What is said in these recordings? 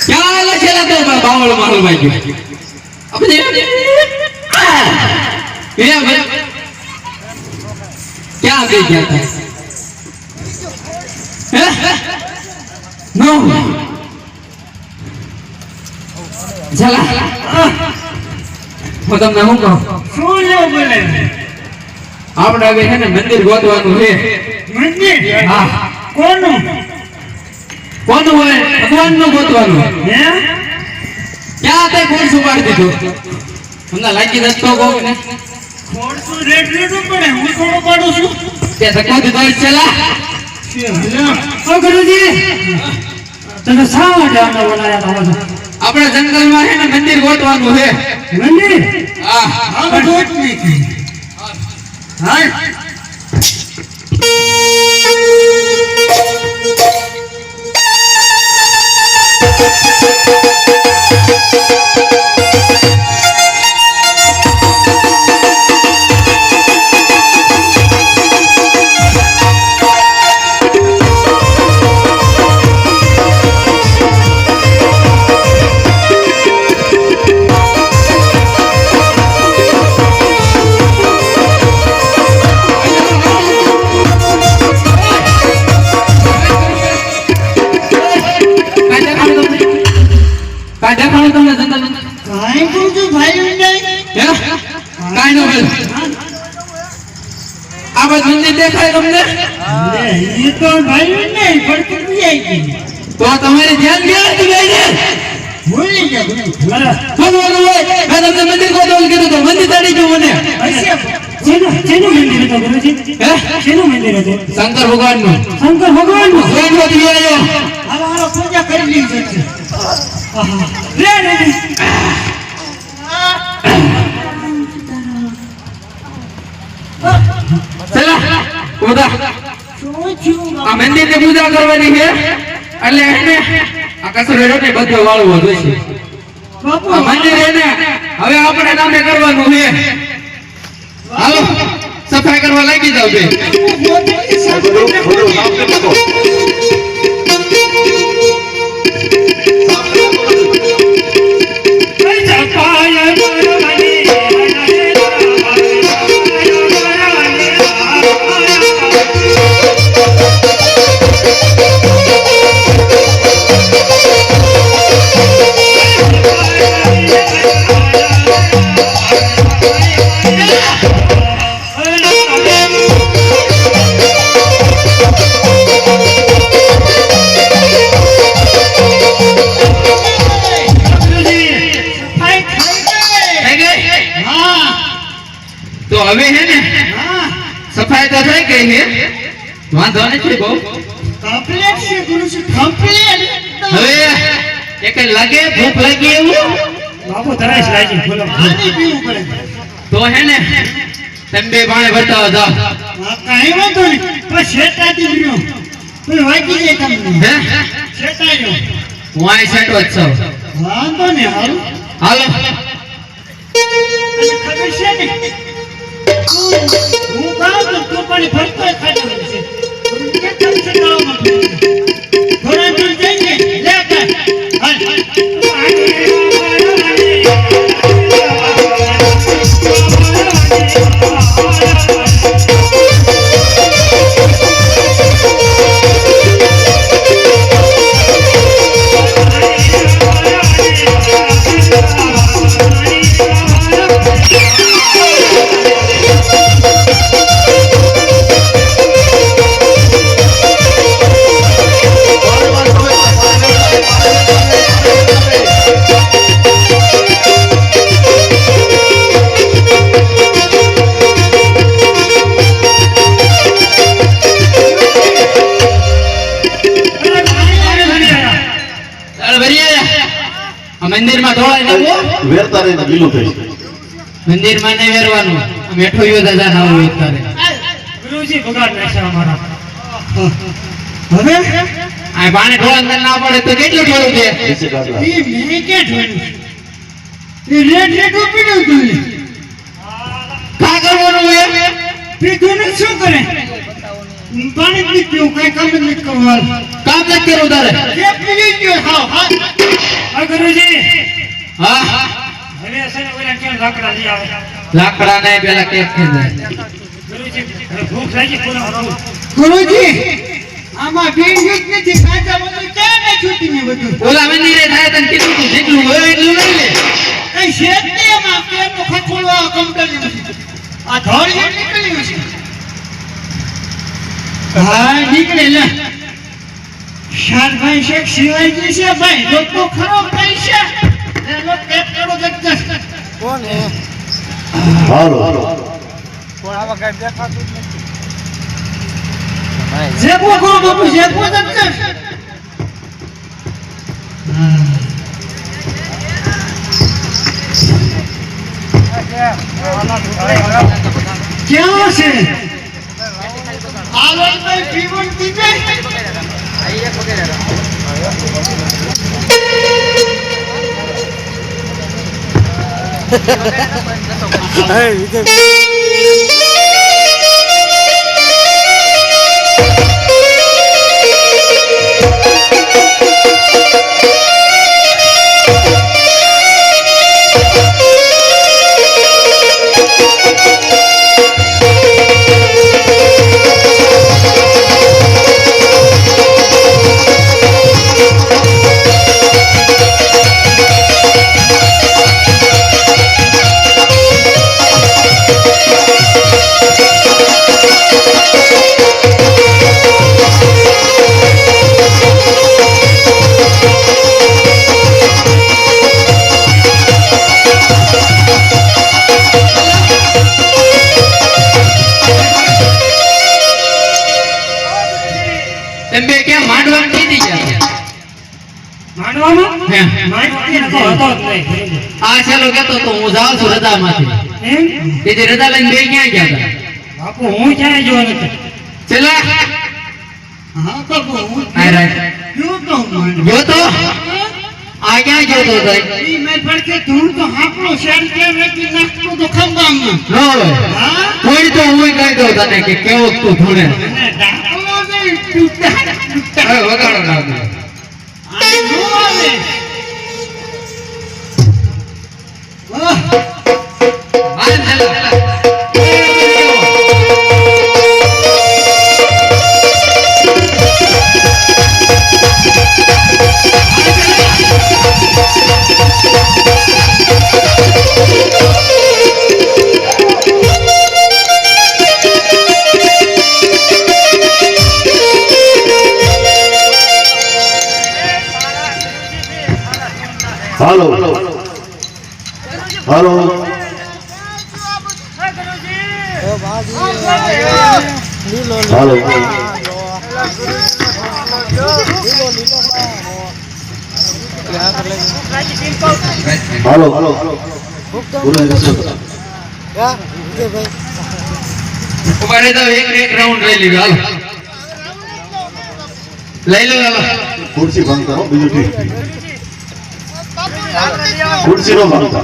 क्या लचेला तो बावळ मारू पाहिजे अबे क्या दे क्या था नो चला હું તમને શું કહું શું લેવું બોલે આપણે હવે છે ને મંદિર ગોતવાનું છે મંદિર હા કોનું કોનું હોય ભગવાનનું ગોતવાનું હે ક્યાં તે કોણ સુપાડી દીધું તમને લાગી દતો કોક ને ખોડતું રેડ રેડું પડે હું થોડો પાડું છું તે ધક્કો દીધો ચલા ઓ ગુરુજી તમે શા માટે આને બોલાયા હતા આપણે જંગલમાં છે ને મંદિર ગોતવાનું છે મંદિર હા આ ગોત નહીં હા દેખાય તમને એ તો ભાઈ નહીં પડતું જાય તો તમારે ધ્યાન ગયા દીવાઈને ભૂલી ગયા બોલવાનું હોય મેં તમને મંદિર ગોતવાનું કીધું તો મંદિર તાડી ગયું મને શેનું મંદિર હતું ગુરુજી હે શેનું મંદિર હતું શંકર ભગવાનનું શંકર જોઈ આવ્યો હાલો પૂજા કરી લીધી છે લે રે ચલા ઉદા આ મંદિર ની પૂજા કરવાની છે એટલે એને આ કસરેડો ને બધો વાળવો જોઈશે આ મંદિર એને હવે આપણે નામે કરવાનું છે હાલો સફાઈ કરવા લાગી જાવ બે तो હવે હે ને સફાઈ તો થઈ ગઈ છે વાંધો નથી બહુ કમ્પ્લીટ છે ગુરુજી કમ્પ્લીટ હવે એક લાગે ભૂખ લાગી એવું બાપુ તરસ લાગી બોલો પાણી પીવું પડે તો હે ને તમે બે પાણી ભરતા જાઓ કાઈ વાંધો નહીં તો શેતાતી રહ્યો તો વાગી જાય તમને હે શેતાયો હું આ સેટો જ છું વાંધો નહીં હાલો ખબર છે ને હું ગાવ તો તું પણ ફરતો ખાડો છે કે કેમ છે ગાવમાં થોડા દૂર જઈને લે કર હાલ આ મંદિરમાં ઢોળાય ને આવો? વેરતા રહીને લીલું થઈ મંદિરમાં નહીં વેરવાનું. આ મેઠો યો દાદા ના હોય તારે. ગુરુજી બગાડ નાખ્યા અમારા. હવે આ પાણી ઢોળા ના પડે તો કેટલું ઢોળું છે? નીચે કાઢવા. એ મેં કે ઢોળ્યું એ રેડ રેડ પીડ્યું તું કા કરવાનું હોય? પીધું ને શું કરે પાણી જ નહીં પીવું કઈ કામ જ નહીં કરવાનું કામ નથી કરવું તારે? જે પી ગયો હાવ હા ગુરુજી હા હવે છે ને ઓલા કેમ લાકડા લઈ આવે લાકડા ને પેલા કેક થઈ જાય. ગુરુજી ભૂખ લાગી પૂરા ગુરુજી આમાં બેન યુદ્ધ નથી કાચા બધું ક્યાં ને છૂટી ને બધું ઓલા મંદિરે થાય તને કીધું તું જેટલું હોય એટલું લઈ લે. કઈ શેત નહીં એમાં પેટનો ખખોળવા કમ્પ્લીટ નથી આ ધોળ જે નીકળી છે હા નીકળે લે શારભાઈ શેખ શિવાજી છે ભાઈ લોકો ખરો પૈસા એ લોકો પેટ કરો જગત કોણ હે હાલો કોણ આવા કઈ દેખાતું જ નથી જેપો કો બાપુ જેપો જગત ક્યાં છે આલમભાઈ પીવન પીવે તેમ બે ક્યાં માંડવાનું કીધી ગયા? માંડવામાં હે. માંડવાનો તો હતો જ નહીં આ છેલ્લો કહેતો તો હું જાઉં છું રજામાંથી. એમ તેથી રજા લઈને બે ક્યાં ગયા હતા? બાપુ હું ક્યાંય જોવા નથી છેલ્લા હા બાપુ હું આ રાખ. જો તો માંડ ગયો તો આ ક્યાં ગયો તો ભાઈ? ઈ મેં પડકે ધૂળ તો હાપડો શેર કે વેકી નાખતો તો ખંભામાં ન હોય હા કોઈ તો હું કહી દઉં તને કે કેવો તું ધૂણે. અને ડાકલો દે ટૂટા હવે વગાડો ના દે. આ નો આવે ઓહ હાલ છેલ્લા. હાલો હાલો હાલો હાલો હાલો બોલો ઉભા રહી જાઓ, એક રાઉન્ડ લઈ લીધો. હાલો લઈ લો. હાલો ખુરશી ભંગ કરો બીજું ઠીક ખુરશી નો ભંગ કરો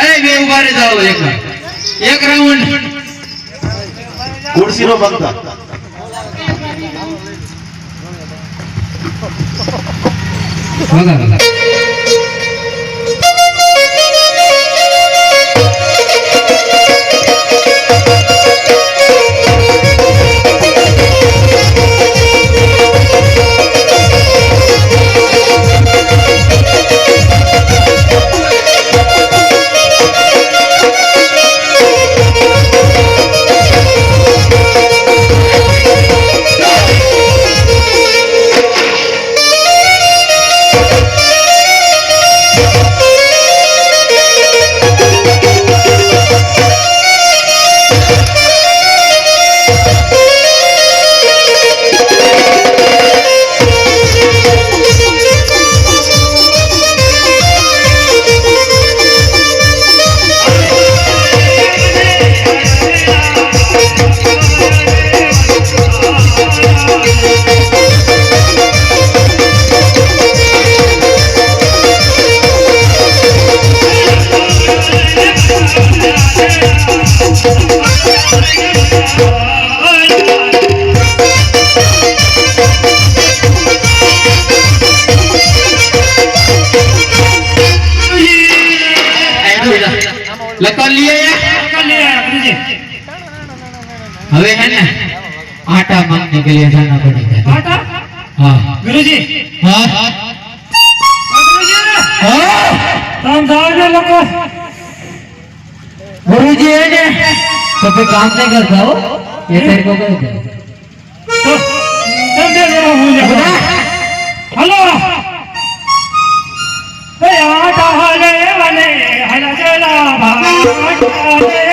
અરે બે ઉભા રહી જાઓ. એક રાઉન્ડ ખુરશી નો ભંગ કરો વગાડો. लता लिए कर लिया गुरुजी हवे है ना आटा मांगने के लिए जाना पड़ेगा आटा हाँ गुरुजी हाँ गुरुजी हाँ तुम जाओ ना लोगों गुरुजी है ने तो फिर काम नहीं करता हो ये तेरे को कर दे तो तुम दे रहा हूँ जा हेलो ए आटा हले वने हला चला भाटा ले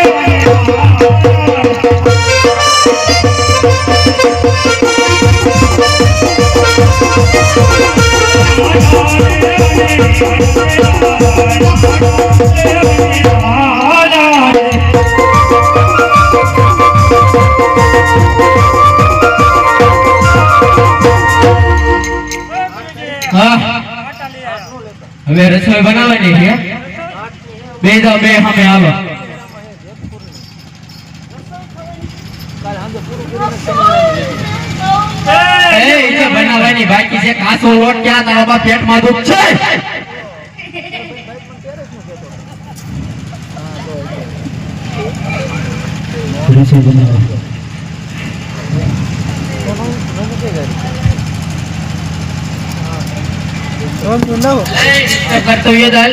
હવે રસોઈ બનાવવાની છે બે જાવ બે સામે આવો એ જે બનાવવાની બાકી છે કાચો લોટ ક્યાં તારા બા પેટમાં દુખ છે રસોઈ બનાવો કર્તવ્ય દલ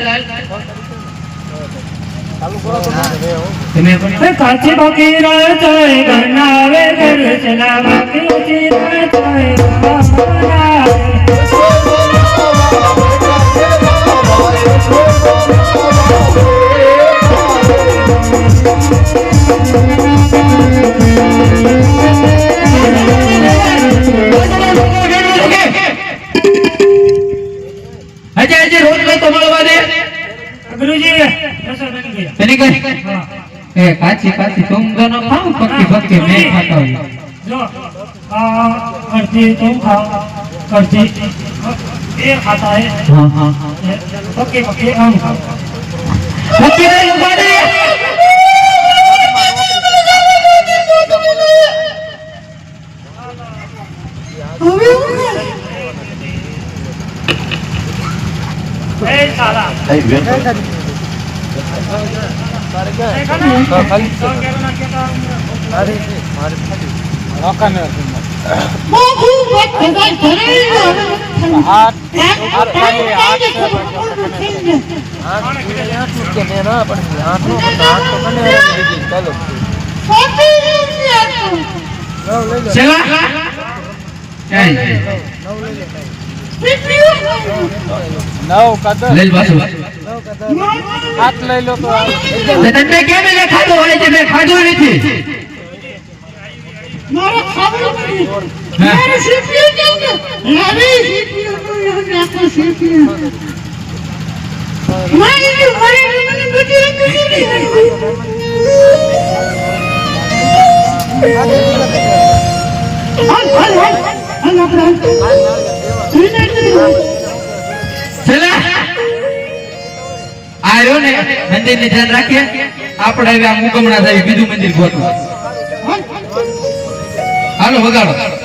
તમે પણ કાચી બાકી રહે તો બનાવે ઘર ચલા બાકી રહે તો અજય રોજ લો તો મળવા દે ગુરુજી રસોઈ બની ગઈ તને કઈ हाँ એ કાચી કાચી तुम दोनों खाओ पक्की पक्की मैं खाता हूँ जो करती तुम खाओ करती ये खाता है हाँ हाँ हाँ पक्के पक्के हम खाओ पक्की नहीं उठा दे ए साला Hey, bien. चला ले बासु हाथ ले लो तो તને કેમ એને ખાધો હોય છે મેં ખાધો નથી મારે ખાવું નથી હા. મારે સીપીયુ કેવું લાવી સીપીયુ નું નાખો સીપીયુ મારી મને બધી નથી હાલ ચલા આયો ને મંદિર ને ધ્યાન રાખીએ આપણે હવે આ મુકમણા થાય બીજું મંદિર ગોતવા હાલો વગાડો